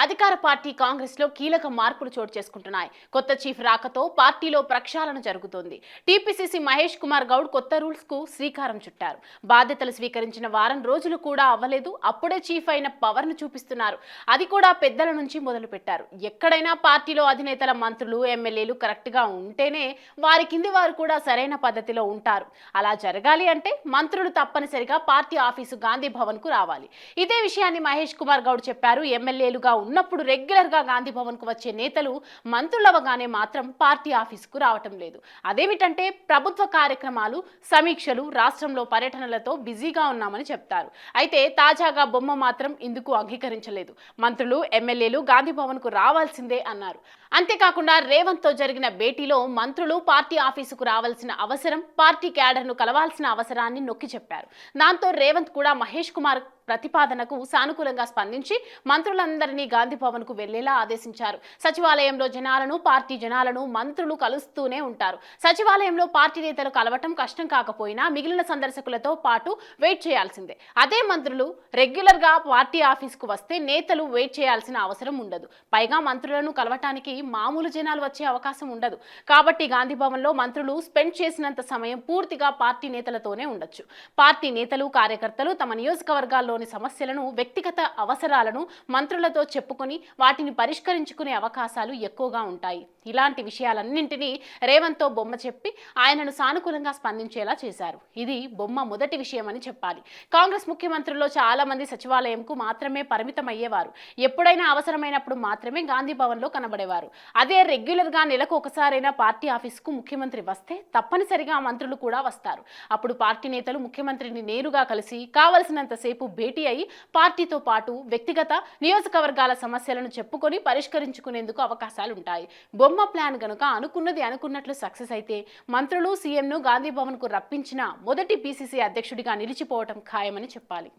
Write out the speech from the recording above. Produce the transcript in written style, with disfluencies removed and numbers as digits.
అధికార పార్టీ కాంగ్రెస్ లో కీలక మార్పులు చోటు చేసుకుంటున్నాయి. కొత్త చీఫ్ రాకతో పార్టీలో ప్రక్షాళన జరుగుతోంది. టీపీసీసీ మహేష్ కుమార్ గౌడ్ కొత్త రూల్స్ కు శ్రీకారం చుట్టారు. బాధ్యతలు స్వీకరించిన వారం రోజులు కూడా అవ్వలేదు, అప్పుడే చీఫ్ అయిన పవర్ ను చూపిస్తున్నారు. అది కూడా పెద్దల నుంచి మొదలు పెట్టారు. ఎక్కడైనా పార్టీలో అధినేతల మంత్రులు ఎమ్మెల్యేలు కరెక్ట్ గా ఉంటేనే వారి కింది వారు కూడా సరైన పద్ధతిలో ఉంటారు. అలా జరగాలి అంటే మంత్రులు తప్పనిసరిగా పార్టీ ఆఫీసు గాంధీ భవన్ కు రావాలి. ఇదే విషయాన్ని మహేష్ కుమార్ గౌడ్ చెప్పారు. ఎమ్మెల్యేలుగా ఉన్నప్పుడు రెగ్యులర్ గా గాంధీ భవన్ కు వచ్చే నేతలు మంత్రులవగానే మాత్రం పార్టీ ఆఫీసుకు రావటం లేదు. అదేమిటంటే ప్రభుత్వ కార్యక్రమాలు, సమీక్షలు, రాష్ట్రంలో పర్యటనలతో బిజీగా ఉన్నామని చెప్తారు. అయితే తాజాగా బొమ్మ మాత్రం ఇందుకు అంగీకరించలేదు. మంత్రులు ఎమ్మెల్యేలు గాంధీ భవన్ కు రావాల్సిందే అన్నారు. అంతేకాకుండా రేవంత్ తో జరిగిన భేటీలో మంత్రులు పార్టీ ఆఫీసుకు రావాల్సిన అవసరం, పార్టీ క్యాడర్ ను కలవాల్సిన అవసరాన్ని నొక్కి చెప్పారు. దాంతో రేవంత్ కూడా మహేష్ కుమార్ ప్రతిపాదనకు సానుకూలంగా స్పందించి మంత్రులందరినీ గాంధీ భవన్ కు వెళ్లేలా ఆదేశించారు. సచివాలయంలో జనాలను, పార్టీ జనాలను మంత్రులు కలుస్తూనే ఉంటారు. సచివాలయంలో పార్టీ నేతలు కలవటం కష్టం కాకపోయినా మిగిలిన సందర్శకులతో పాటు వెయిట్ చేయాల్సిందే. అదే మంత్రులు రెగ్యులర్ గా పార్టీ ఆఫీస్ కు వస్తే నేతలు వెయిట్ చేయాల్సిన అవసరం ఉండదు. పైగా మంత్రులను కలవటానికి మామూలు జనాలు వచ్చే అవకాశం ఉండదు. కాబట్టి గాంధీ భవన్ లో మంత్రులు స్పెండ్ చేసినంత సమయం పూర్తిగా పార్టీ నేతలతోనే ఉండొచ్చు. పార్టీ నేతలు, కార్యకర్తలు తమ నియోజకవర్గాల్లో సమస్యలను, వ్యక్తిగత అవసరాలను మంత్రులతో చెప్పుకొని వాటిని పరిష్కరించుకునే అవకాశాలు ఎక్కువగా ఉంటాయి. ఇలాంటి విషయాలన్నింటినీ రేవంత్ తో బొమ్మ చెప్పి ఆయనను సానుకూలంగా స్పందించేలా చేశారు. ఇది బొమ్మ మొదటి విషయం అని చెప్పాలి. కాంగ్రెస్ ముఖ్యమంత్రుల్లో చాలా మంది సచివాలయంకు మాత్రమే పరిమితం అయ్యేవారు. ఎప్పుడైనా అవసరమైనప్పుడు మాత్రమే గాంధీ భవన్ లో కనబడేవారు. అదే రెగ్యులర్ గా నెలకు ఒకసారైనా పార్టీ ఆఫీసుకు ముఖ్యమంత్రి వస్తే తప్పనిసరిగా మంత్రులు కూడా వస్తారు. అప్పుడు పార్టీ నేతలు ముఖ్యమంత్రిని నేరుగా కలిసి కావలసినంత సేపు భేటీ అయి పార్టీతో పాటు వ్యక్తిగత, నియోజకవర్గాల సమస్యలను చెప్పుకొని పరిష్కరించుకునేందుకు అవకాశాలు ఉంటాయి. బొమ్మ ప్లాన్ గనుక అనుకున్నది అనుకున్నట్లు సక్సెస్ అయితే మంత్రులు, సీఎంను గాంధీ భవన్ కు రప్పించిన మొదటి పీసీసీ అధ్యక్షుడిగా నిలిచిపోవటం ఖాయమని చెప్పాలి.